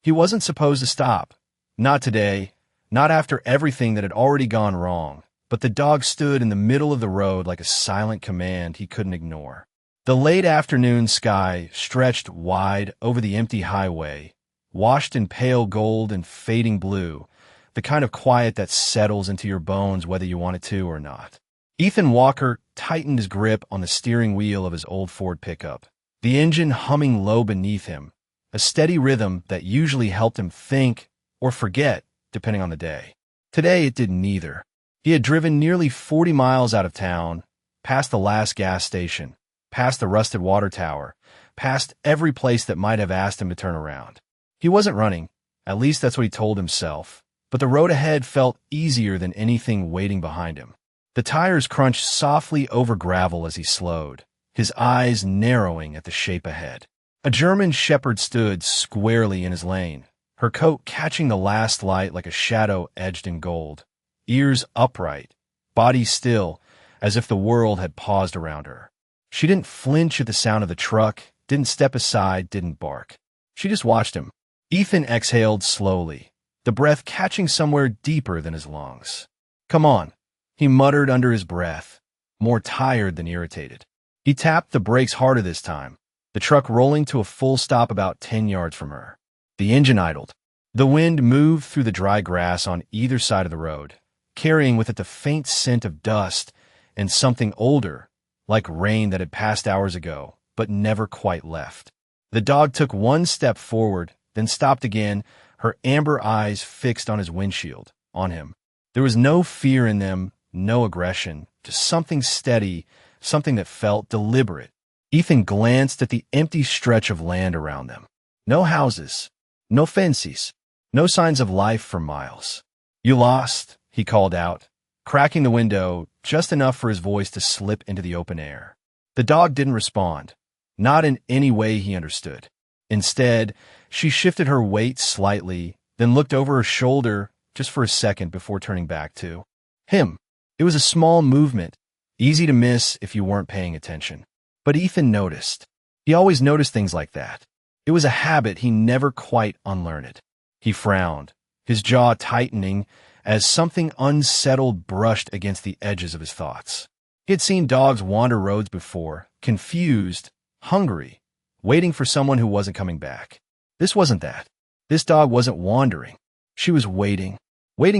He wasn't supposed to stop. Not today, not after everything that had already gone wrong. But the dog stood in the middle of the road like a silent command he couldn't ignore. The late afternoon sky stretched wide over the empty highway, washed in pale gold and fading blue, the kind of quiet that settles into your bones whether you want it to or not. Ethan Walker tightened his grip on the steering wheel of his old Ford pickup, the engine humming low beneath him, a steady rhythm that usually helped him think or forget, depending on the day. Today it did neither. He had driven nearly 40 miles out of town, past the last gas station, past the rusted water tower, past every place that might have asked him to turn around. He wasn't running, at least that's what he told himself, but the road ahead felt easier than anything waiting behind him. The tires crunched softly over gravel as he slowed, his eyes narrowing at the shape ahead. A German shepherd stood squarely in his lane, her coat catching the last light like a shadow edged in gold. Ears upright, body still, as if the world had paused around her. She didn't flinch at the sound of the truck, didn't step aside, didn't bark. She just watched him. Ethan exhaled slowly, the breath catching somewhere deeper than his lungs. "Come on," he muttered under his breath, more tired than irritated. He tapped the brakes harder this time, the truck rolling to a full stop about 10 yards from her. The engine idled. The wind moved through the dry grass on either side of the road, carrying with it the faint scent of dust and something older, like rain that had passed hours ago, but never quite left. The dog took one step forward, then stopped again, her amber eyes fixed on his windshield, on him. There was no fear in them, no aggression, just something steady, something that felt deliberate. Ethan glanced at the empty stretch of land around them. No houses, no fences, no signs of life for miles. "You lost," he called out, cracking the window just enough for his voice to slip into the open air. The dog didn't respond, not in any way he understood. Instead, she shifted her weight slightly, then looked over her shoulder just for a second before turning back to him. It was a small movement, easy to miss if you weren't paying attention. But Ethan noticed. He always noticed things like that. It was a habit he never quite unlearned. He frowned, his jaw tightening as something unsettled brushed against the edges of his thoughts. He had seen dogs wander roads before, confused, hungry, waiting for someone who wasn't coming back. This wasn't that. This dog wasn't wandering. She was waiting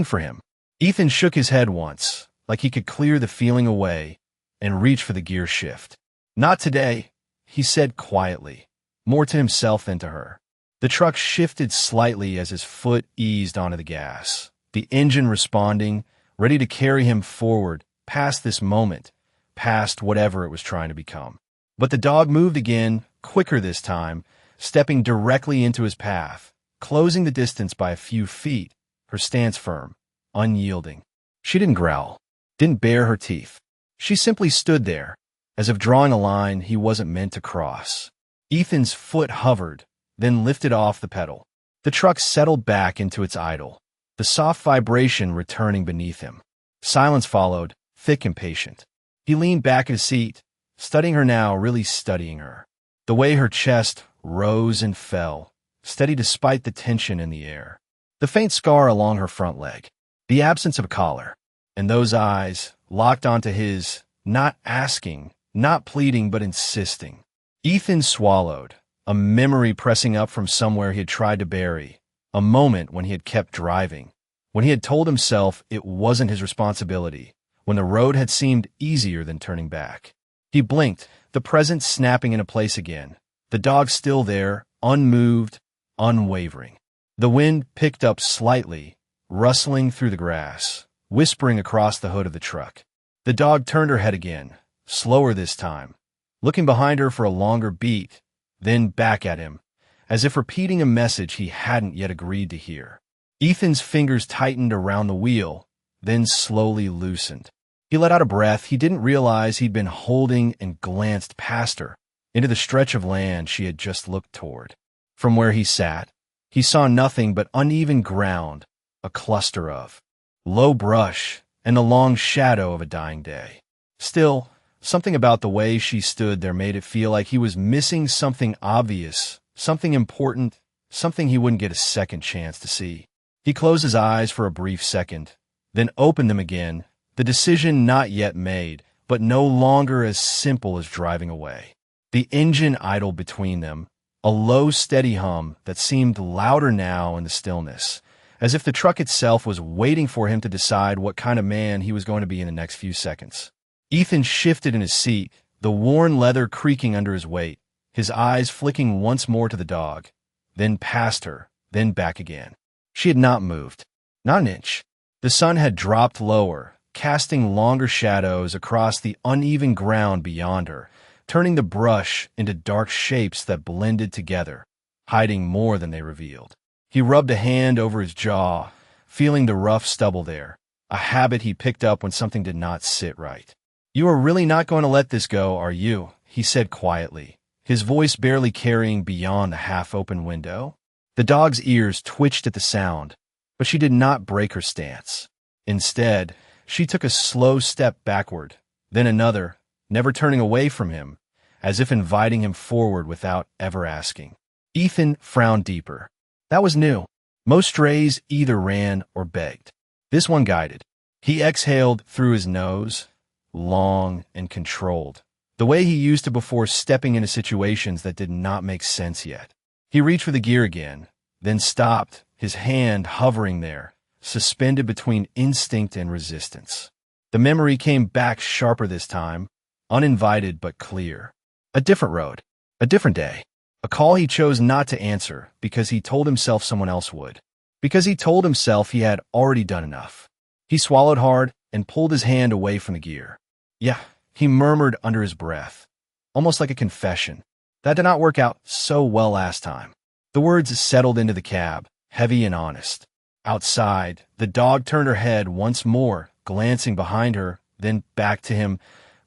for him. Ethan shook his head once, like he could clear the feeling away, and reach for the gear shift. "Not today," he said quietly, more to himself than to her. The truck shifted slightly as his foot eased onto the gas, the engine responding, ready to carry him forward, past this moment, past whatever it was trying to become. But the dog moved again, quicker this time, stepping directly into his path, closing the distance by a few feet, her stance firm, unyielding. She didn't growl, didn't bare her teeth. She simply stood there, as if drawing a line he wasn't meant to cross. Ethan's foot hovered, then lifted off the pedal. The truck settled back into its idle, the soft vibration returning beneath him. Silence followed, thick and patient. He leaned back in his seat, studying her now, really studying her. The way her chest rose and fell, steady despite the tension in the air. The faint scar along her front leg, the absence of a collar, and those eyes locked onto his, not asking, not pleading, but insisting. Ethan swallowed, a memory pressing up from somewhere he had tried to bury, a moment when he had kept driving, when he had told himself it wasn't his responsibility, when the road had seemed easier than turning back. He blinked, the present snapping into place again, the dog still there, unmoved, unwavering. The wind picked up slightly, rustling through the grass, whispering across the hood of the truck. The dog turned her head again, slower this time, looking behind her for a longer beat, then back at him, as if repeating a message he hadn't yet agreed to hear. Ethan's fingers tightened around the wheel, then slowly loosened. He let out a breath he didn't realize he'd been holding and glanced past her, into the stretch of land she had just looked toward. From where he sat, he saw nothing but uneven ground, a cluster of low brush, and the long shadow of a dying day. Still, something about the way she stood there made it feel like he was missing something obvious, something important, something he wouldn't get a second chance to see. He closed his eyes for a brief second, then opened them again, the decision not yet made, but no longer as simple as driving away. The engine idled between them, a low, steady hum that seemed louder now in the stillness, as if the truck itself was waiting for him to decide what kind of man he was going to be in the next few seconds. Ethan shifted in his seat, the worn leather creaking under his weight, his eyes flicking once more to the dog, then past her, then back again. She had not moved, not an inch. The sun had dropped lower, casting longer shadows across the uneven ground beyond her, turning the brush into dark shapes that blended together, hiding more than they revealed. He rubbed a hand over his jaw, feeling the rough stubble there, a habit he picked up when something did not sit right. "You are really not going to let this go, are you?" he said quietly, his voice barely carrying beyond the half-open window. The dog's ears twitched at the sound, but she did not break her stance. Instead, she took a slow step backward, then another, never turning away from him, as if inviting him forward without ever asking. Ethan frowned deeper. That was new. Most strays either ran or begged. This one guided. He exhaled through his nose, long and controlled, the way he used to before stepping into situations that did not make sense yet. He reached for the gear again, then stopped, his hand hovering there, suspended between instinct and resistance. The memory came back sharper this time, uninvited but clear. A different road, a different day, a call he chose not to answer because he told himself someone else would, because he told himself he had already done enough. He swallowed hard and pulled his hand away from the gear. "Yeah," he murmured under his breath, almost like a confession. "That did not work out so well last time." The words settled into the cab, heavy and honest. Outside, the dog turned her head once more, glancing behind her, then back to him,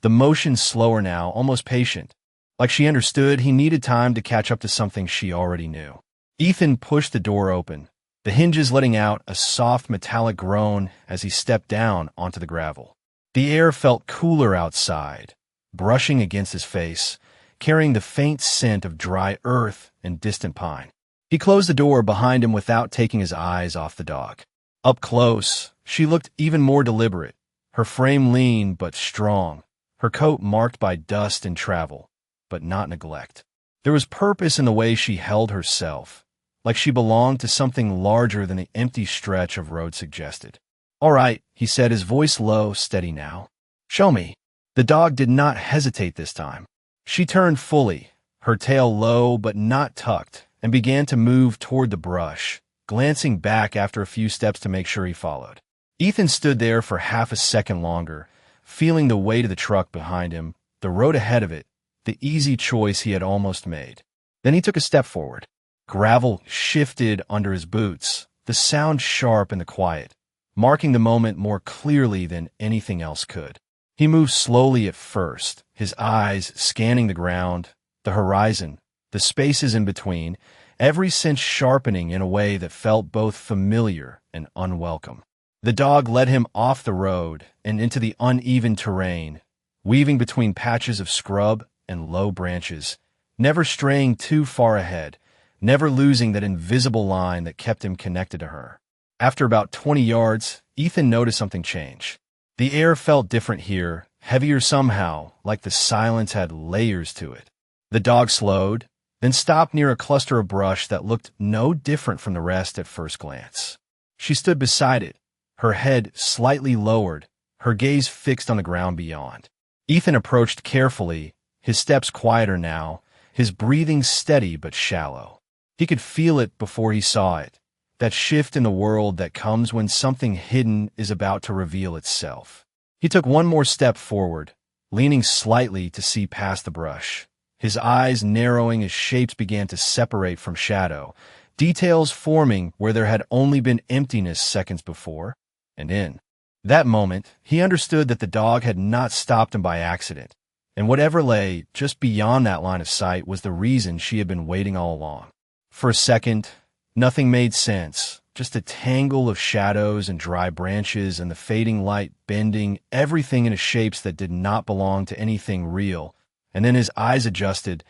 the motion slower now, almost patient. Like she understood he needed time to catch up to something she already knew. Ethan pushed the door open, the hinges letting out a soft metallic groan as he stepped down onto the gravel. The air felt cooler outside, brushing against his face, carrying the faint scent of dry earth and distant pine. He closed the door behind him without taking his eyes off the dog. Up close, she looked even more deliberate, her frame lean but strong, her coat marked by dust and travel, but not neglect. There was purpose in the way she held herself, like she belonged to something larger than the empty stretch of road suggested. "All right," he said, his voice low, steady now. "Show me." The dog did not hesitate this time. She turned fully, her tail low but not tucked, and began to move toward the brush, glancing back after a few steps to make sure he followed. Ethan stood there for half a second longer, feeling the weight of the truck behind him, the road ahead of it, the easy choice he had almost made. Then he took a step forward. Gravel shifted under his boots, the sound sharp in the quiet, marking the moment more clearly than anything else could. He moved slowly at first, his eyes scanning the ground, the horizon, the spaces in between, every sense sharpening in a way that felt both familiar and unwelcome. The dog led him off the road and into the uneven terrain, weaving between patches of scrub and low branches, never straying too far ahead, never losing that invisible line that kept him connected to her. After about 20 yards, Ethan noticed something change. The air felt different here, heavier somehow, like the silence had layers to it. The dog slowed, then stopped near a cluster of brush that looked no different from the rest at first glance. She stood beside it, her head slightly lowered, her gaze fixed on the ground beyond. Ethan approached carefully, his steps quieter now, his breathing steady but shallow. He could feel it before he saw it, that shift in the world that comes when something hidden is about to reveal itself. He took one more step forward, leaning slightly to see past the brush, his eyes narrowing as shapes began to separate from shadow, details forming where there had only been emptiness seconds before, and in that moment, he understood that the dog had not stopped him by accident, and whatever lay just beyond that line of sight was the reason she had been waiting all along. For a second, nothing made sense, just a tangle of shadows and dry branches and the fading light bending everything into shapes that did not belong to anything real. And then his eyes adjusted,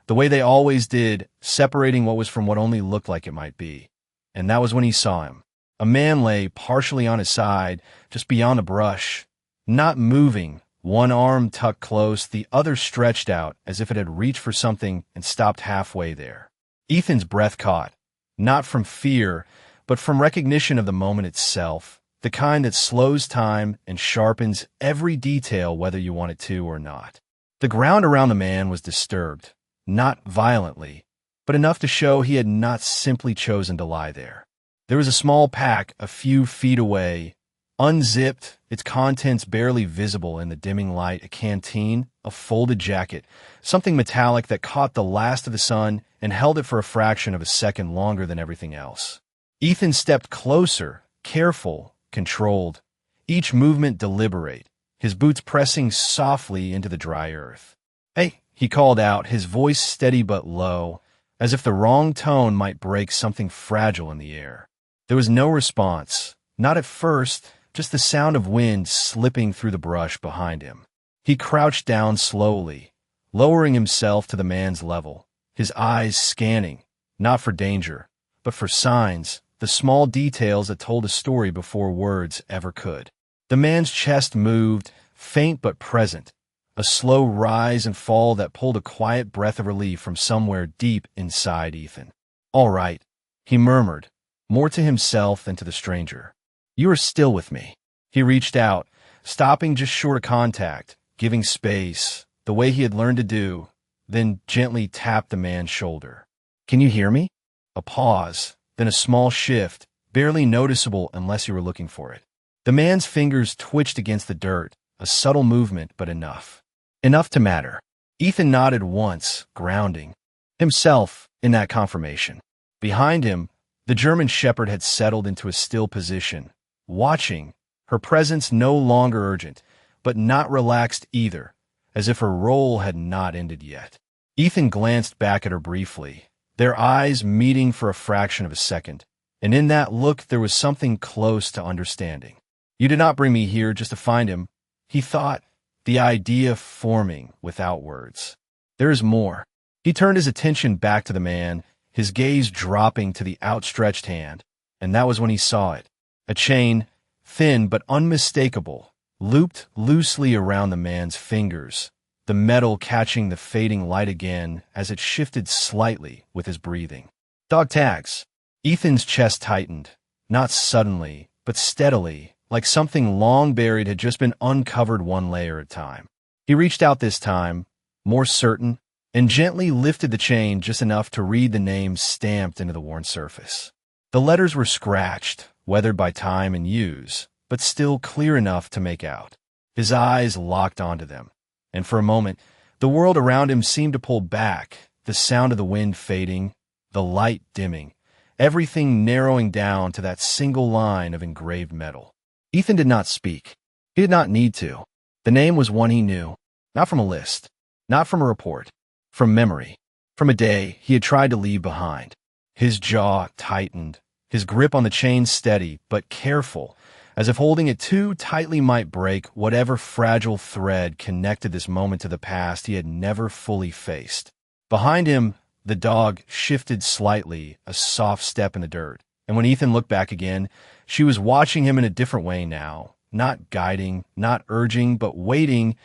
the way they always did, separating what was from what only looked like it might be. And that was when he saw him. A man lay partially on his side, just beyond the brush, not moving, one arm tucked close, the other stretched out as if it had reached for something and stopped halfway there. Ethan's breath caught, not from fear, but from recognition of the moment itself, the kind that slows time and sharpens every detail whether you want it to or not. The ground around the man was disturbed, not violently, but enough to show he had not simply chosen to lie there. There was a small pack a few feet away, unzipped, its contents barely visible in the dimming light, a canteen, a folded jacket, something metallic that caught the last of the sun and held it for a fraction of a second longer than everything else. Ethan stepped closer, careful, controlled, each movement deliberate, his boots pressing softly into the dry earth. "Hey," he called out, his voice steady but low, as if the wrong tone might break something fragile in the air. There was no response, not at first, just the sound of wind slipping through the brush behind him. He crouched down slowly, lowering himself to the man's level, his eyes scanning, not for danger, but for signs, the small details that told a story before words ever could. The man's chest moved, faint but present, a slow rise and fall that pulled a quiet breath of relief from somewhere deep inside Ethan. "All right," he murmured, more to himself than to the stranger. "You are still with me." He reached out, stopping just short of contact, giving space, the way he had learned to do, then gently tapped the man's shoulder. "Can you hear me?" A pause, then a small shift, barely noticeable unless you were looking for it. The man's fingers twitched against the dirt, a subtle movement, but enough. Enough to matter. Ethan nodded once, grounding himself in that confirmation. Behind him, the German shepherd had settled into a still position, watching, her presence no longer urgent, but not relaxed either, as if her role had not ended yet. Ethan glanced back at her briefly, their eyes meeting for a fraction of a second, and in that look there was something close to understanding. "You did not bring me here just to find him," he thought, the idea forming without words. "There is more." He turned his attention back to the man, his gaze dropping to the outstretched hand, and that was when he saw it. A chain, thin but unmistakable, looped loosely around the man's fingers, the metal catching the fading light again as it shifted slightly with his breathing. "Dog tags." Ethan's chest tightened, not suddenly, but steadily, like something long buried had just been uncovered one layer at a time. He reached out this time, more certain, and gently lifted the chain just enough to read the name stamped into the worn surface. The letters were scratched, weathered by time and use, but still clear enough to make out. His eyes locked onto them, and for a moment, the world around him seemed to pull back, the sound of the wind fading, the light dimming, everything narrowing down to that single line of engraved metal. Ethan did not speak. He did not need to. The name was one he knew, not from a list, not from a report, from memory, from a day he had tried to leave behind. His jaw tightened, his grip on the chain steady but careful, as if holding it too tightly might break whatever fragile thread connected this moment to the past he had never fully faced. Behind him, the dog shifted slightly, a soft step in the dirt, and when Ethan looked back again, she was watching him in a different way now, not guiding, not urging, but waiting,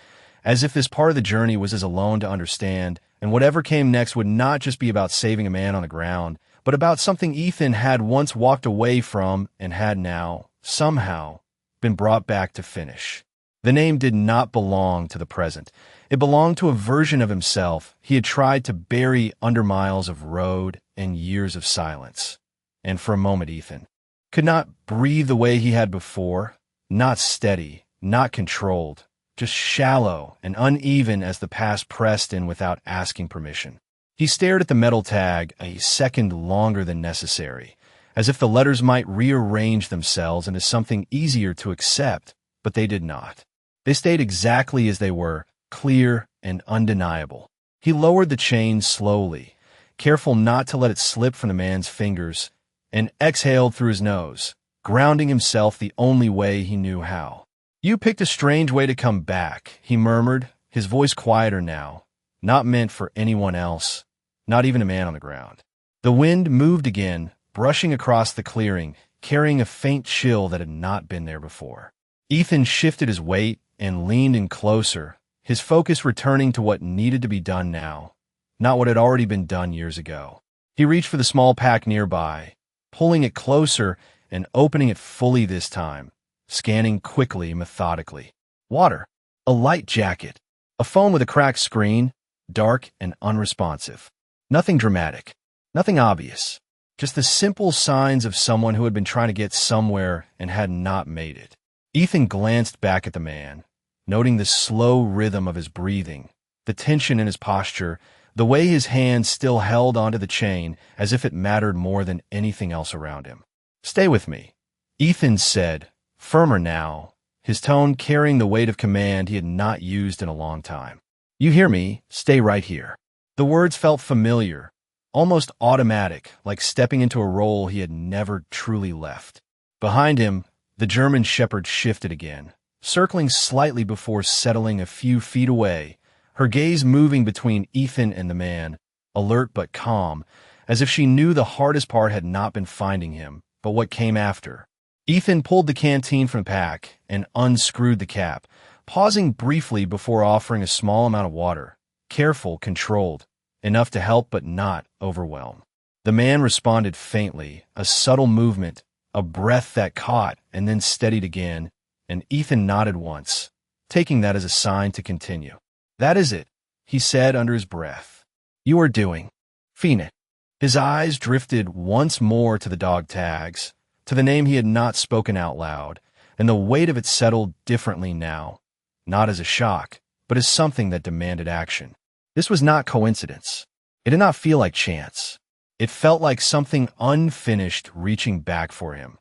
as if this part of the journey was his alone to understand, and whatever came next would not just be about saving a man on the ground, but about something Ethan had once walked away from and had now, somehow, been brought back to finish. The name did not belong to the present. It belonged to a version of himself he had tried to bury under miles of road and years of silence. And for a moment, Ethan could not breathe the way he had before, not steady, not controlled, just shallow and uneven as the past pressed in without asking permission. He stared at the metal tag a second longer than necessary, as if the letters might rearrange themselves into something easier to accept, but they did not. They stayed exactly as they were, clear and undeniable. He lowered the chain slowly, careful not to let it slip from the man's fingers, and exhaled through his nose, grounding himself the only way he knew how. "You picked a strange way to come back," he murmured, his voice quieter now, not meant for anyone else, not even a man on the ground. The wind moved again, brushing across the clearing, carrying a faint chill that had not been there before. Ethan shifted his weight and leaned in closer, his focus returning to what needed to be done now, not what had already been done years ago. He reached for the small pack nearby, pulling it closer and opening it fully this time, scanning quickly, methodically. Water. A light jacket. A phone with a cracked screen, dark and unresponsive. Nothing dramatic. Nothing obvious. Just the simple signs of someone who had been trying to get somewhere and had not made it. Ethan glanced back at the man, noting the slow rhythm of his breathing, the tension in his posture, the way his hands still held onto the chain as if it mattered more than anything else around him. "Stay with me," Ethan said, firmer now, his tone carrying the weight of command he had not used in a long time. "You hear me? Stay right here." The words felt familiar, almost automatic, like stepping into a role he had never truly left. Behind him, the German shepherd shifted again, circling slightly before settling a few feet away, her gaze moving between Ethan and the man, alert but calm, as if she knew the hardest part had not been finding him, but what came after. Ethan pulled the canteen from the pack and unscrewed the cap, pausing briefly before offering a small amount of water, careful, controlled, enough to help but not overwhelm. The man responded faintly, a subtle movement, a breath that caught and then steadied again, and Ethan nodded once, taking that as a sign to continue. "That is it," he said under his breath. "You are doing. Phoenix." His eyes drifted once more to the dog tags, to the name he had not spoken out loud, and the weight of it settled differently now, not as a shock, but as something that demanded action. This was not coincidence. It did not feel like chance. It felt like something unfinished reaching back for him,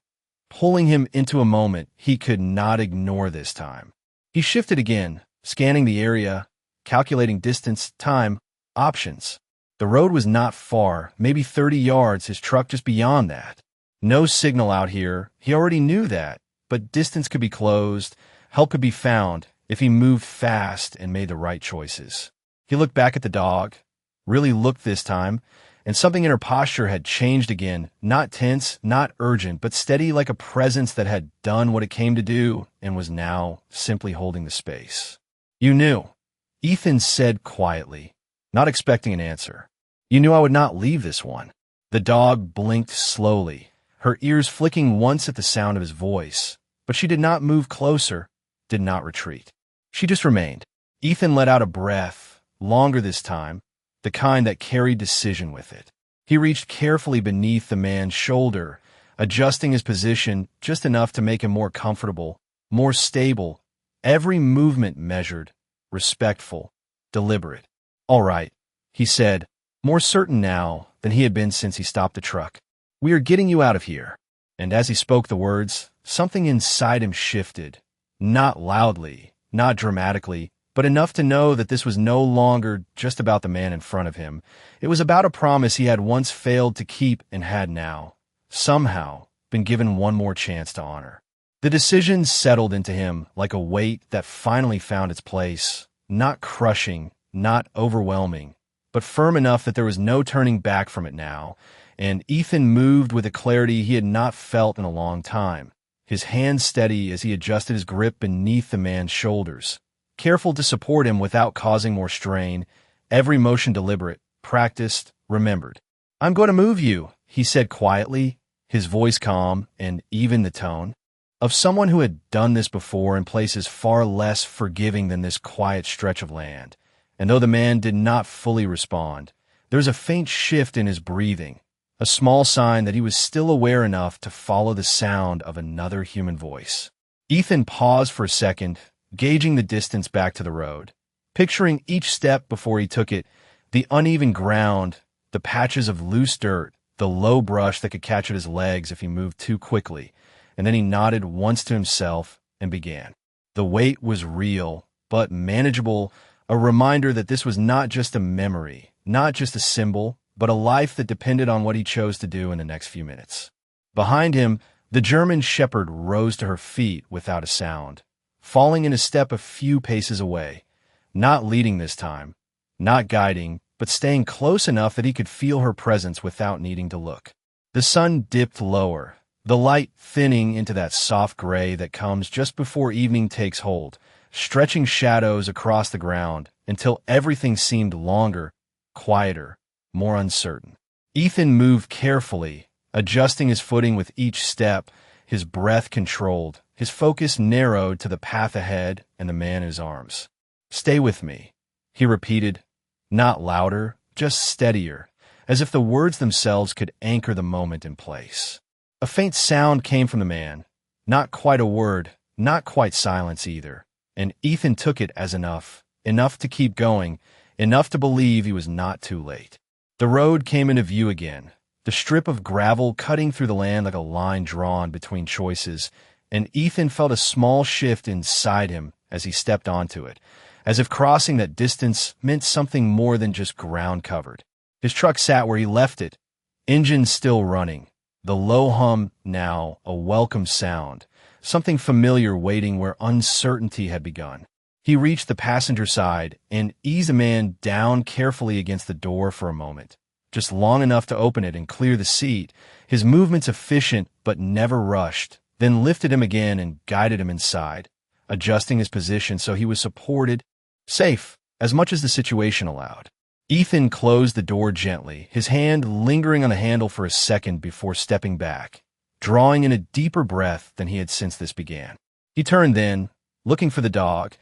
pulling him into a moment he could not ignore this time. He shifted again, scanning the area, calculating distance, time, options. The road was not far, maybe 30 yards, his truck just beyond that. No signal out here, he already knew that, but distance could be closed, help could be found if he moved fast and made the right choices. He looked back at the dog, really looked this time, and something in her posture had changed again, not tense, not urgent, but steady like a presence that had done what it came to do and was now simply holding the space. "You knew," Ethan said quietly, not expecting an answer. "You knew I would not leave this one." The dog blinked slowly, her ears flicking once at the sound of his voice, but she did not move closer, did not retreat. She just remained. Ethan let out a breath, longer this time, the kind that carried decision with it. He reached carefully beneath the man's shoulder, adjusting his position just enough to make him more comfortable, more stable, every movement measured, respectful, deliberate. "All right," he said, more certain now than he had been since he stopped the truck. "We are getting you out of here." And as he spoke the words, something inside him shifted, not loudly, not dramatically, but enough to know that this was no longer just about the man in front of him. It was about a promise he had once failed to keep and had now, somehow, been given one more chance to honor. The decision settled into him like a weight that finally found its place, not crushing, not overwhelming, but firm enough that there was no turning back from it now, and Ethan moved with a clarity he had not felt in a long time, his hands steady as he adjusted his grip beneath the man's shoulders, careful to support him without causing more strain, every motion deliberate, practiced, remembered. "I'm going to move you," he said quietly, his voice calm and even the tone of someone who had done this before in places far less forgiving than this quiet stretch of land. And though the man did not fully respond, there was a faint shift in his breathing, a small sign that he was still aware enough to follow the sound of another human voice. Ethan paused for a second, gauging the distance back to the road, picturing each step before he took it, the uneven ground, the patches of loose dirt, the low brush that could catch at his legs if he moved too quickly, and then he nodded once to himself and began. The weight was real, but manageable, a reminder that this was not just a memory, not just a symbol, but a life that depended on what he chose to do in the next few minutes. Behind him, the German shepherd rose to her feet without a sound, falling in a step a few paces away, not leading this time, not guiding, but staying close enough that he could feel her presence without needing to look. The sun dipped lower, the light thinning into that soft gray that comes just before evening takes hold, stretching shadows across the ground until everything seemed longer, quieter, more uncertain. Ethan moved carefully, adjusting his footing with each step, his breath controlled, his focus narrowed to the path ahead and the man in his arms. "Stay with me," he repeated, not louder, just steadier, as if the words themselves could anchor the moment in place. A faint sound came from the man, not quite a word, not quite silence either, and Ethan took it as enough to keep going, enough to believe he was not too late. The road came into view again, the strip of gravel cutting through the land like a line drawn between choices, and Ethan felt a small shift inside him as he stepped onto it, as if crossing that distance meant something more than just ground covered. His truck sat where he left it, engine still running, the low hum now a welcome sound, something familiar waiting where uncertainty had begun. He reached the passenger side and eased the man down carefully against the door for a moment, just long enough to open it and clear the seat, his movements efficient but never rushed, then lifted him again and guided him inside, adjusting his position so he was supported, safe, as much as the situation allowed. Ethan closed the door gently, his hand lingering on the handle for a second before stepping back, drawing in a deeper breath than he had since this began. He turned then, looking for the dog,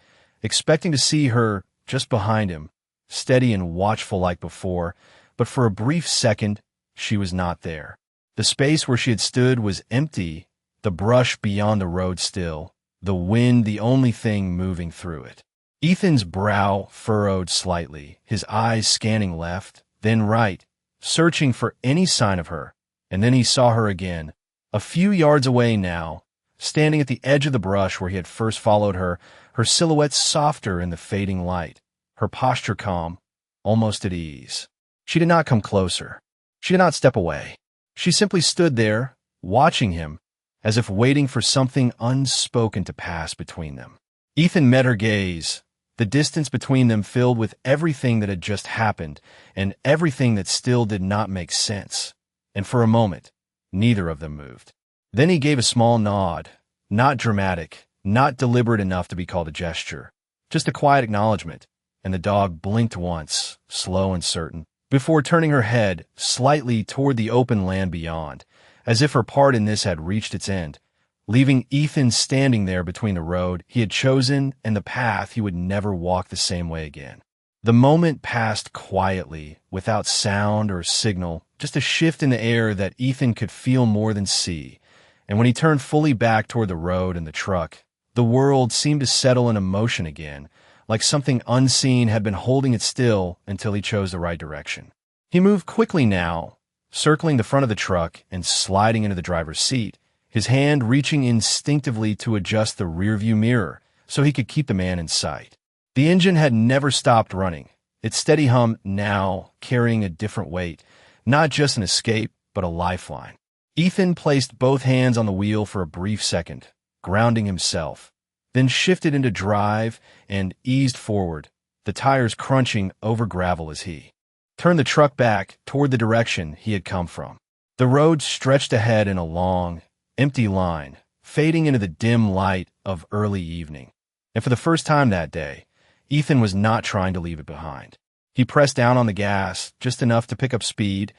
expecting to see her just behind him, steady and watchful like before, but for a brief second, she was not there. The space where she had stood was empty, the brush beyond the road still, the wind the only thing moving through it. Ethan's brow furrowed slightly, his eyes scanning left, then right, searching for any sign of her, and then he saw her again, a few yards away now, standing at the edge of the brush where he had first followed her, her silhouette softer in the fading light, her posture calm, almost at ease. She did not come closer. She did not step away. She simply stood there, watching him, as if waiting for something unspoken to pass between them. Ethan met her gaze, the distance between them filled with everything that had just happened and everything that still did not make sense. And for a moment, neither of them moved. Then he gave a small nod, not dramatic, not deliberate enough to be called a gesture, just a quiet acknowledgement, and the dog blinked once, slow and certain, before turning her head slightly toward the open land beyond, as if her part in this had reached its end, leaving Ethan standing there between the road he had chosen and the path he would never walk the same way again. The moment passed quietly, without sound or signal, just a shift in the air that Ethan could feel more than see, and when he turned fully back toward the road and the truck, the world seemed to settle into motion again, like something unseen had been holding it still until he chose the right direction. He moved quickly now, circling the front of the truck and sliding into the driver's seat, his hand reaching instinctively to adjust the rearview mirror so he could keep the man in sight. The engine had never stopped running, its steady hum now carrying a different weight, not just an escape, but a lifeline. Ethan placed both hands on the wheel for a brief second, grounding himself, then shifted into drive and eased forward, the tires crunching over gravel as he turned the truck back toward the direction he had come from. The road stretched ahead in a long, empty line, fading into the dim light of early evening. And for the first time that day, Ethan was not trying to leave it behind. He pressed down on the gas, just enough to pick up speed,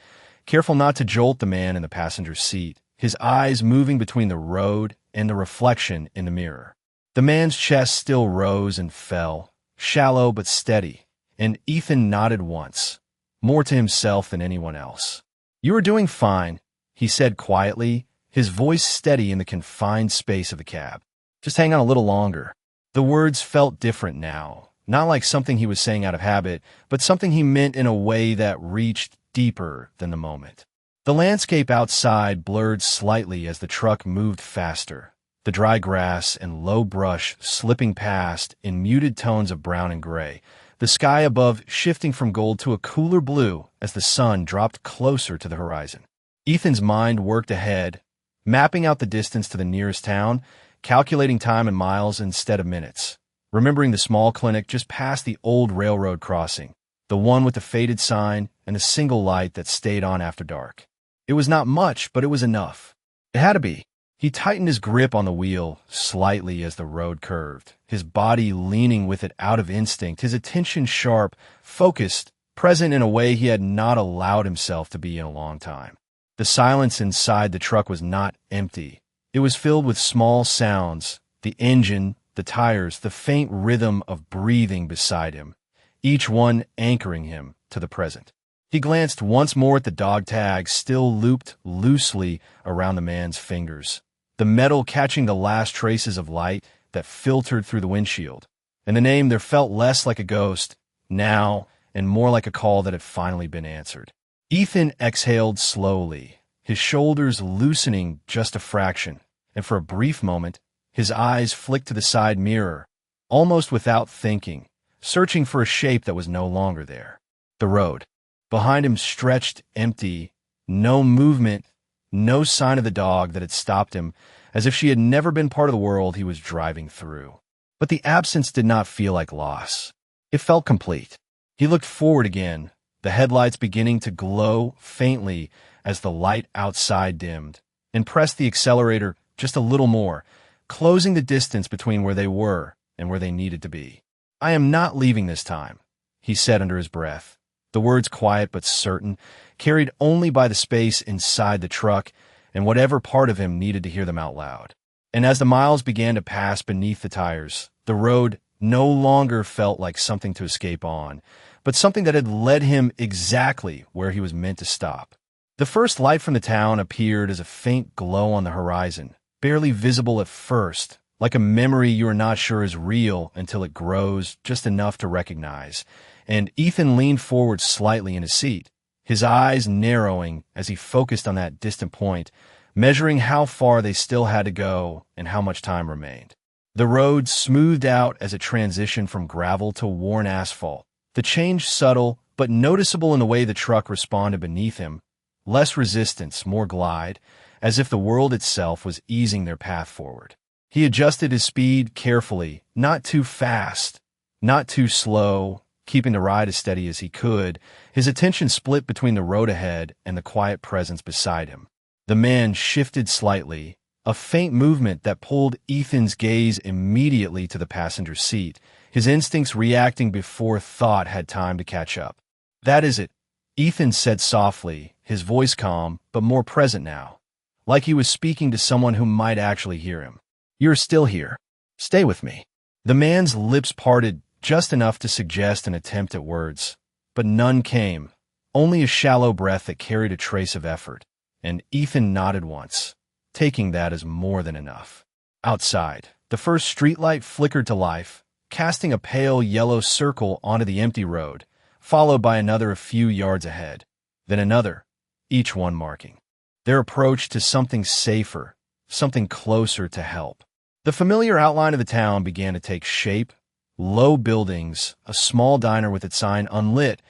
careful not to jolt the man in the passenger seat, his eyes moving between the road and the reflection in the mirror. The man's chest still rose and fell, shallow but steady, and Ethan nodded once, more to himself than anyone else. "You are doing fine," he said quietly, his voice steady in the confined space of the cab. "Just hang on a little longer." The words felt different now, not like something he was saying out of habit, but something he meant in a way that reached deeper than the moment. The landscape outside blurred slightly as the truck moved faster, the dry grass and low brush slipping past in muted tones of brown and gray, the sky above shifting from gold to a cooler blue as the sun dropped closer to the horizon. Ethan's mind worked ahead, mapping out the distance to the nearest town, calculating time in miles instead of minutes, remembering the small clinic just past the old railroad crossing, the one with the faded sign and the single light that stayed on after dark. It was not much, but it was enough. It had to be. He tightened his grip on the wheel slightly as the road curved, his body leaning with it out of instinct, his attention sharp, focused, present in a way he had not allowed himself to be in a long time. The silence inside the truck was not empty. It was filled with small sounds, the engine, the tires, the faint rhythm of breathing beside him, each one anchoring him to the present. He glanced once more at the dog tag still looped loosely around the man's fingers, the metal catching the last traces of light that filtered through the windshield. And the name there felt less like a ghost now and more like a call that had finally been answered. Ethan exhaled slowly, his shoulders loosening just a fraction, and for a brief moment, his eyes flicked to the side mirror, almost without thinking, searching for a shape that was no longer there. The road. Behind him stretched empty, no movement, no sign of the dog that had stopped him, as if she had never been part of the world he was driving through. But the absence did not feel like loss. It felt complete. He looked forward again, the headlights beginning to glow faintly as the light outside dimmed, and pressed the accelerator just a little more, closing the distance between where they were and where they needed to be. "I am not leaving this time," he said under his breath, the words quiet but certain, carried only by the space inside the truck and whatever part of him needed to hear them out loud. And as the miles began to pass beneath the tires, the road no longer felt like something to escape on, but something that had led him exactly where he was meant to stop. The first light from the town appeared as a faint glow on the horizon, barely visible at first, like a memory you are not sure is real until it grows just enough to recognize. And Ethan leaned forward slightly in his seat, his eyes narrowing as he focused on that distant point, measuring how far they still had to go and how much time remained. The road smoothed out as it transitioned from gravel to worn asphalt, the change subtle but noticeable in the way the truck responded beneath him, less resistance, more glide, as if the world itself was easing their path forward. He adjusted his speed carefully, not too fast, not too slow, keeping the ride as steady as he could, his attention split between the road ahead and the quiet presence beside him. The man shifted slightly, a faint movement that pulled Ethan's gaze immediately to the passenger seat, his instincts reacting before thought had time to catch up. "That is it," Ethan said softly, his voice calm but more present now, like he was speaking to someone who might actually hear him. "You're still here. Stay with me." The man's lips parted just enough to suggest an attempt at words, but none came, only a shallow breath that carried a trace of effort, and Ethan nodded once, taking that as more than enough. Outside, the first streetlight flickered to life, casting a pale yellow circle onto the empty road, followed by another a few yards ahead, then another, each one marking their approach to something safer, something closer to help. The familiar outline of the town began to take shape. Low buildings, a small diner with its sign unlit,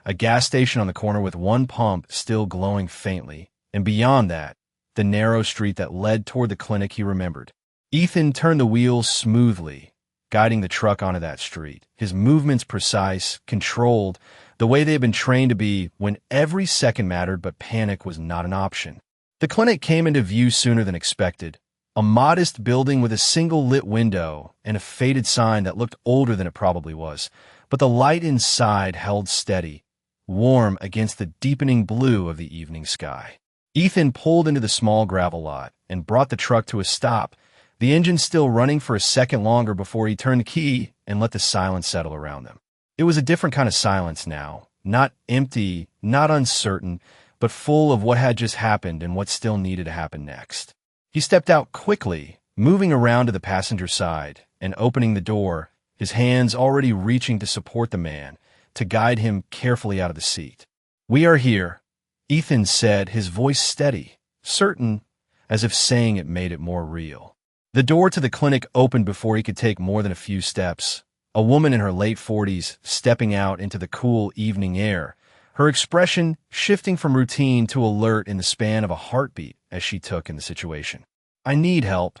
a gas station on the corner with one pump still glowing faintly, and beyond that, the narrow street that led toward the clinic he remembered. Ethan turned the wheel smoothly, guiding the truck onto that street, his movements precise, controlled, the way they had been trained to be when every second mattered but panic was not an option. The clinic came into view sooner than expected. A modest building with a single lit window and a faded sign that looked older than it probably was, but the light inside held steady, warm against the deepening blue of the evening sky. Ethan pulled into the small gravel lot and brought the truck to a stop, the engine still running for a second longer before he turned the key and let the silence settle around them. It was a different kind of silence now, not empty, not uncertain, but full of what had just happened and what still needed to happen next. He stepped out quickly, moving around to the passenger side and opening the door, his hands already reaching to support the man, to guide him carefully out of the seat. "We are here," Ethan said, his voice steady, certain, as if saying it made it more real. The door to the clinic opened before he could take more than a few steps. A woman in her late 40s stepping out into the cool evening air, her expression shifting from routine to alert in the span of a heartbeat as she took in the situation. "I need help,"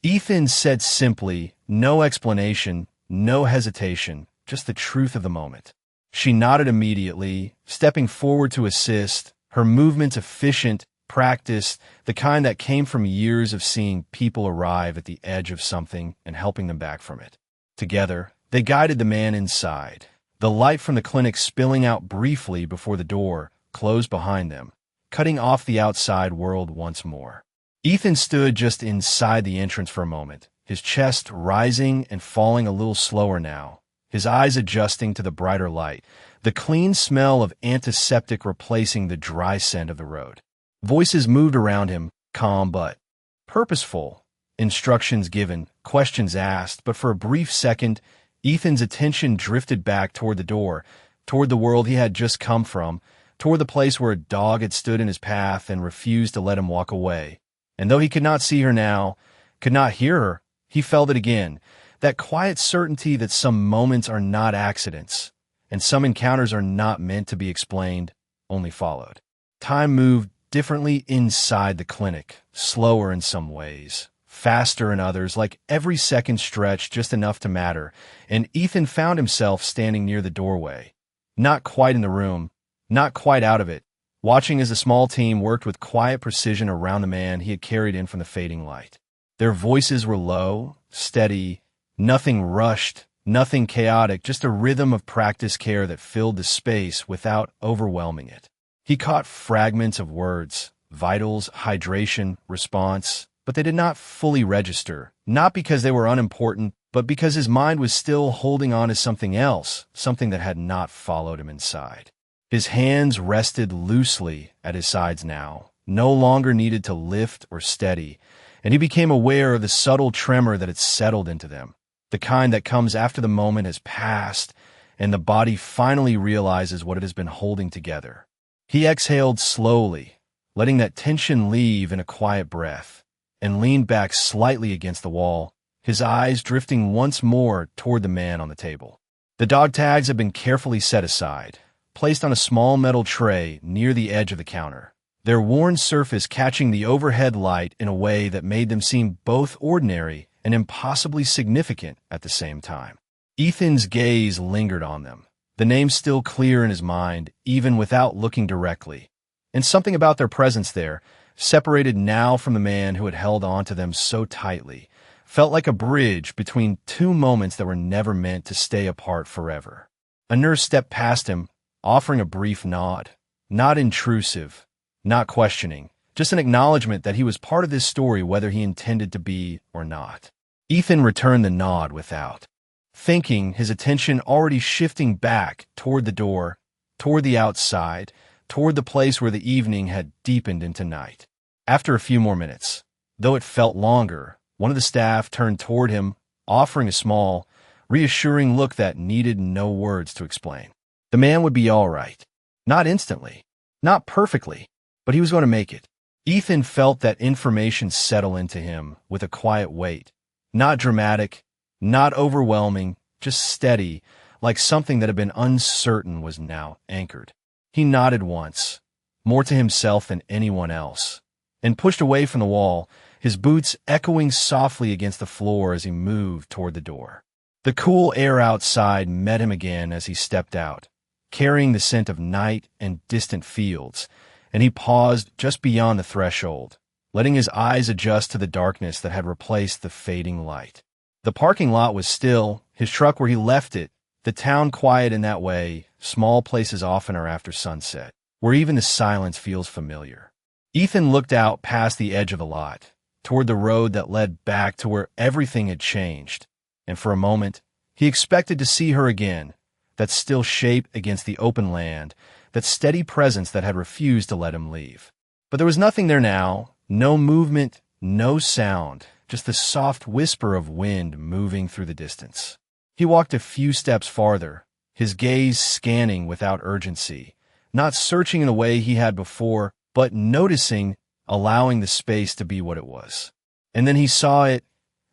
Ethan said simply, no explanation, no hesitation, just the truth of the moment. She nodded immediately, stepping forward to assist, her movements efficient, practiced, the kind that came from years of seeing people arrive at the edge of something and helping them back from it. Together, they guided the man inside, the light from the clinic spilling out briefly before the door closed behind them, cutting off the outside world once more. Ethan stood just inside the entrance for a moment, his chest rising and falling a little slower now, his eyes adjusting to the brighter light, the clean smell of antiseptic replacing the dry scent of the road. Voices moved around him, calm but purposeful. Instructions given, questions asked, but for a brief second, Ethan's attention drifted back toward the door, toward the world he had just come from, toward the place where a dog had stood in his path and refused to let him walk away. And though he could not see her now, could not hear her, he felt it again, that quiet certainty that some moments are not accidents, and some encounters are not meant to be explained, only followed. Time moved differently inside the clinic, slower in some ways, faster in others, like every second stretched just enough to matter, and Ethan found himself standing near the doorway, not quite in the room, not quite out of it, watching as the small team worked with quiet precision around the man he had carried in from the fading light. Their voices were low, steady, nothing rushed, nothing chaotic, just a rhythm of practice care that filled the space without overwhelming it. He caught fragments of words, vitals, hydration, response, but they did not fully register, not because they were unimportant, but because his mind was still holding on to something else, something that had not followed him inside. His hands rested loosely at his sides now, no longer needed to lift or steady, and he became aware of the subtle tremor that had settled into them, the kind that comes after the moment has passed and the body finally realizes what it has been holding together. He exhaled slowly, letting that tension leave in a quiet breath, and leaned back slightly against the wall, his eyes drifting once more toward the man on the table. The dog tags had been carefully set aside, placed on a small metal tray near the edge of the counter, their worn surface catching the overhead light in a way that made them seem both ordinary and impossibly significant at the same time. Ethan's gaze lingered on them, the name still clear in his mind, even without looking directly, and something about their presence there, separated now from the man who had held on to them so tightly, felt like a bridge between two moments that were never meant to stay apart forever. A nurse stepped past him, offering a brief nod, not intrusive, not questioning, just an acknowledgement that he was part of this story whether he intended to be or not. Ethan returned the nod without thinking, his attention already shifting back toward the door, toward the outside, toward the place where the evening had deepened into night. After a few more minutes, though it felt longer, one of the staff turned toward him, offering a small, reassuring look that needed no words to explain. The man would be all right. Not instantly, not perfectly, but he was going to make it. Ethan felt that information settle into him with a quiet weight, not dramatic, not overwhelming, just steady, like something that had been uncertain was now anchored. He nodded once, more to himself than anyone else, and pushed away from the wall, his boots echoing softly against the floor as he moved toward the door. The cool air outside met him again as he stepped out, carrying the scent of night and distant fields, and he paused just beyond the threshold, letting his eyes adjust to the darkness that had replaced the fading light. The parking lot was still, his truck where he left it, the town quiet in that way small places often are after sunset, where even the silence feels familiar. Ethan looked out past the edge of the lot, toward the road that led back to where everything had changed, and for a moment, he expected to see her again, that still shape against the open land, that steady presence that had refused to let him leave. But there was nothing there now, no movement, no sound, just the soft whisper of wind moving through the distance. He walked a few steps farther, his gaze scanning without urgency, not searching in the way he had before, but noticing, allowing the space to be what it was. And then he saw it,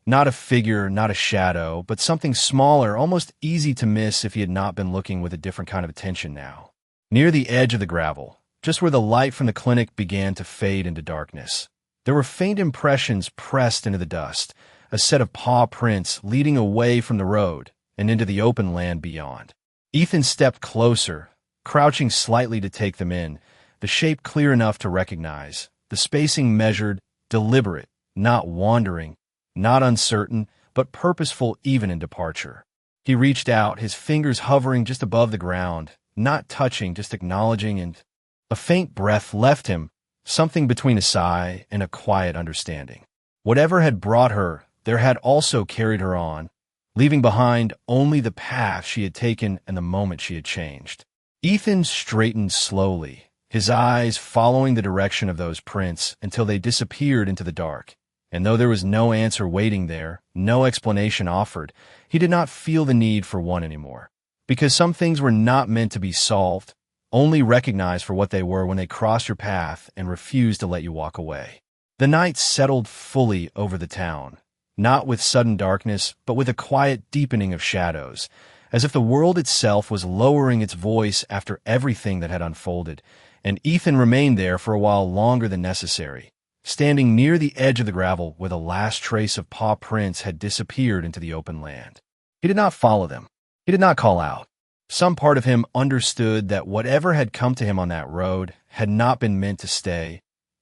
not a figure, not a shadow, but something smaller, almost easy to miss if he had not been looking with a different kind of attention now. Near the edge of the gravel, just where the light from the clinic began to fade into darkness, there were faint impressions pressed into the dust, a set of paw prints leading away from the road and into the open land beyond. Ethan stepped closer, crouching slightly to take them in, the shape clear enough to recognize, the spacing measured, deliberate, not wandering, not uncertain, but purposeful even in departure. He reached out, his fingers hovering just above the ground, not touching, just acknowledging, and a faint breath left him, something between a sigh and a quiet understanding. Whatever had brought her, there had also carried her on, leaving behind only the path she had taken and the moment she had changed. Ethan straightened slowly, his eyes following the direction of those prints until they disappeared into the dark. And though there was no answer waiting there, no explanation offered, he did not feel the need for one anymore. Because some things were not meant to be solved, only recognized for what they were when they crossed your path and refused to let you walk away. The night settled fully over the town, not with sudden darkness, but with a quiet deepening of shadows, as if the world itself was lowering its voice after everything that had unfolded, and Ethan remained there for a while longer than necessary, standing near the edge of the gravel where the last trace of paw prints had disappeared into the open land. He did not follow them. He did not call out. Some part of him understood that whatever had come to him on that road had not been meant to stay,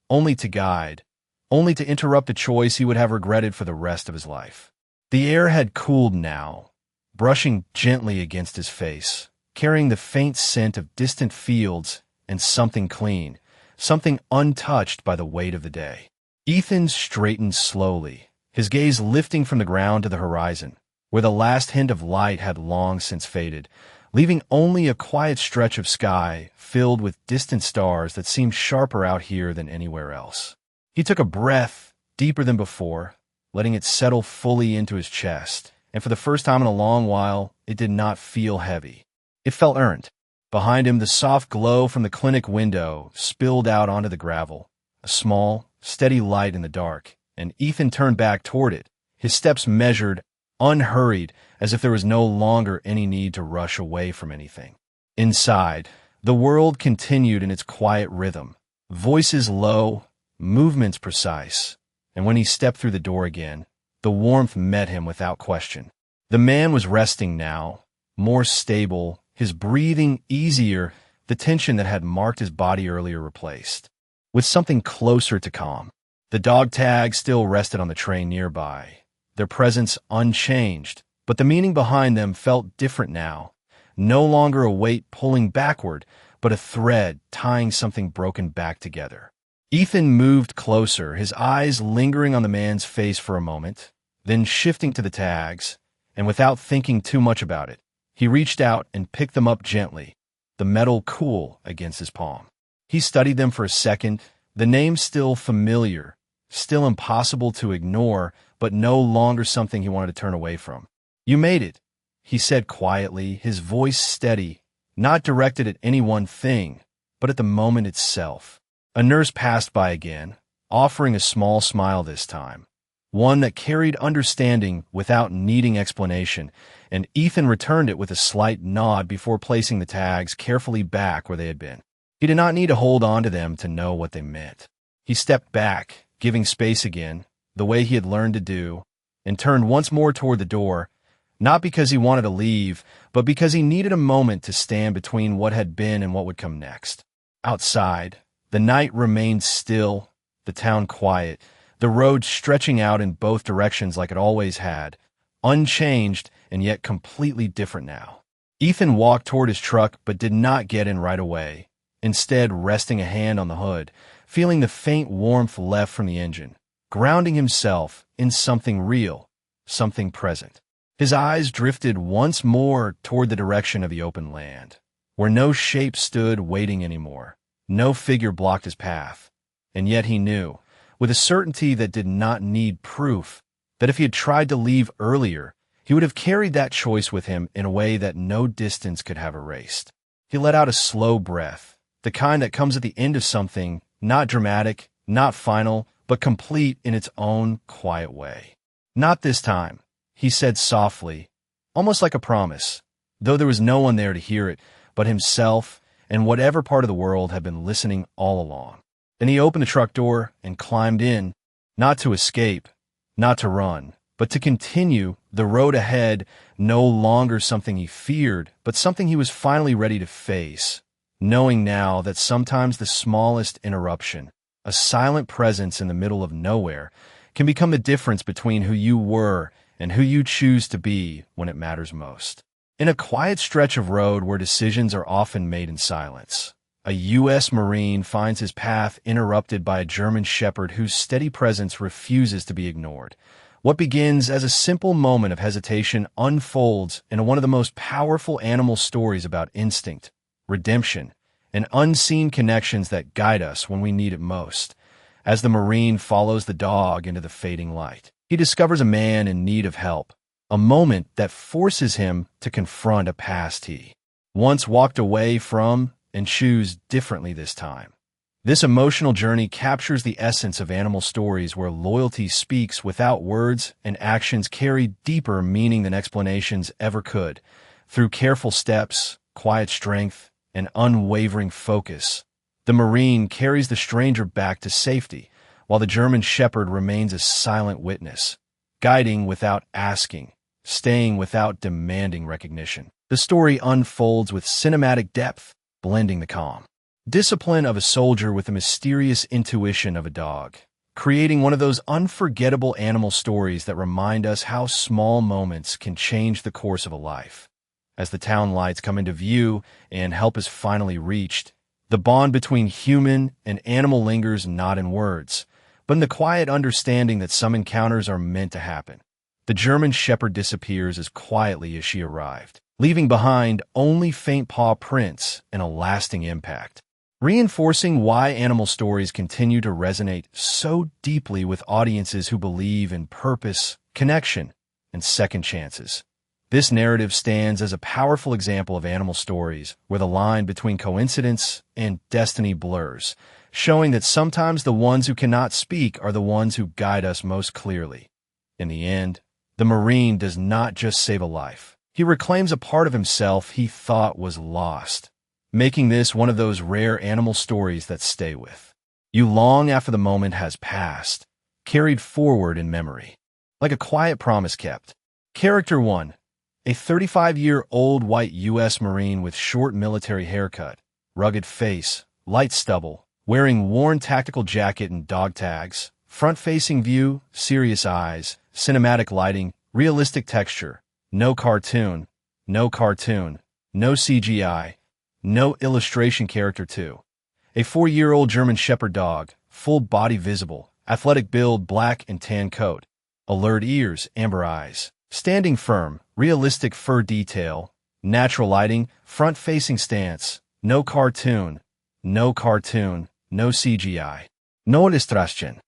only to guide, only to interrupt a choice he would have regretted for the rest of his life. The air had cooled now, brushing gently against his face, carrying the faint scent of distant fields and something clean, something untouched by the weight of the day. Ethan straightened slowly, his gaze lifting from the ground to the horizon, where the last hint of light had long since faded, leaving only a quiet stretch of sky filled with distant stars that seemed sharper out here than anywhere else. He took a breath deeper than before, letting it settle fully into his chest, and for the first time in a long while, it did not feel heavy. It felt earned. Behind him, the soft glow from the clinic window spilled out onto the gravel, a small, steady light in the dark, and Ethan turned back toward it, his steps measured, unhurried, as if there was no longer any need to rush away from anything. Inside, the world continued in its quiet rhythm, voices low, movements precise, and when he stepped through the door again, the warmth met him without question. The man was resting now, more stable, his breathing easier, the tension that had marked his body earlier replaced, with something closer to calm. The dog tags still rested on the tray nearby, their presence unchanged, but the meaning behind them felt different now, no longer a weight pulling backward, but a thread tying something broken back together. Ethan moved closer, his eyes lingering on the man's face for a moment, then shifting to the tags, and without thinking too much about it, he reached out and picked them up gently, the metal cool against his palm. He studied them for a second, the name still familiar, still impossible to ignore, but no longer something he wanted to turn away from. "You made it," he said quietly, his voice steady, not directed at any one thing, but at the moment itself. A nurse passed by again, offering a small smile this time, one that carried understanding without needing explanation, and Ethan returned it with a slight nod before placing the tags carefully back where they had been. He did not need to hold on to them to know what they meant. He stepped back, giving space again, the way he had learned to do, and turned once more toward the door, not because he wanted to leave, but because he needed a moment to stand between what had been and what would come next. Outside, the night remained still, the town quiet, the road stretching out in both directions like it always had, unchanged and yet completely different now. Ethan walked toward his truck but did not get in right away, instead resting a hand on the hood, feeling the faint warmth left from the engine, grounding himself in something real, something present. His eyes drifted once more toward the direction of the open land, where no shape stood waiting anymore. No figure blocked his path, and yet he knew, with a certainty that did not need proof, that if he had tried to leave earlier, he would have carried that choice with him in a way that no distance could have erased. He let out a slow breath, the kind that comes at the end of something, not dramatic, not final, but complete in its own quiet way. "Not this time," he said softly, almost like a promise, though there was no one there to hear it but himself and whatever part of the world had been listening all along. Then he opened the truck door and climbed in, not to escape, not to run, but to continue The road ahead no longer something he feared, but something he was finally ready to face, knowing now that sometimes the smallest interruption, a silent presence in the middle of nowhere, can become the difference between who you were and who you choose to be when it matters most. In a quiet stretch of road where decisions are often made in silence, a U.S. Marine finds his path interrupted by a German Shepherd whose steady presence refuses to be ignored. What begins as a simple moment of hesitation unfolds into one of the most powerful animal stories about instinct, redemption, and unseen connections that guide us when we need it most. As the Marine follows the dog into the fading light, he discovers a man in need of help, a moment that forces him to confront a past he once walked away from and choose differently this time. This emotional journey captures the essence of animal stories where loyalty speaks without words and actions carry deeper meaning than explanations ever could. Through careful steps, quiet strength, and unwavering focus, the Marine carries the stranger back to safety, while the German Shepherd remains a silent witness, guiding without asking, staying without demanding recognition. The story unfolds with cinematic depth, blending the calm discipline of a soldier with the mysterious intuition of a dog, creating one of those unforgettable animal stories that remind us how small moments can change the course of a life. As the town lights come into view and help is finally reached, the bond between human and animal lingers not in words, but in the quiet understanding that some encounters are meant to happen. The German Shepherd disappears as quietly as she arrived, leaving behind only faint paw prints and a lasting impact, reinforcing why animal stories continue to resonate so deeply with audiences who believe in purpose, connection, and second chances. This narrative stands as a powerful example of animal stories where the line between coincidence and destiny blurs, showing that sometimes the ones who cannot speak are the ones who guide us most clearly. In the end, the Marine does not just save a life. He reclaims a part of himself he thought was lost, making this one of those rare animal stories that stay with you long after the moment has passed, carried forward in memory, like a quiet promise kept. Character 1. A 35-year-old white U.S. Marine with short military haircut, rugged face, light stubble, wearing worn tactical jacket and dog tags, front-facing view, serious eyes, cinematic lighting, realistic texture, no cartoon, no CGI, no illustration. Character 2. A 4-year-old German Shepherd dog, full body visible, athletic build, black and tan coat, alert ears, amber eyes, standing firm, realistic fur detail, natural lighting, front-facing stance, no cartoon, no CGI, no illustration.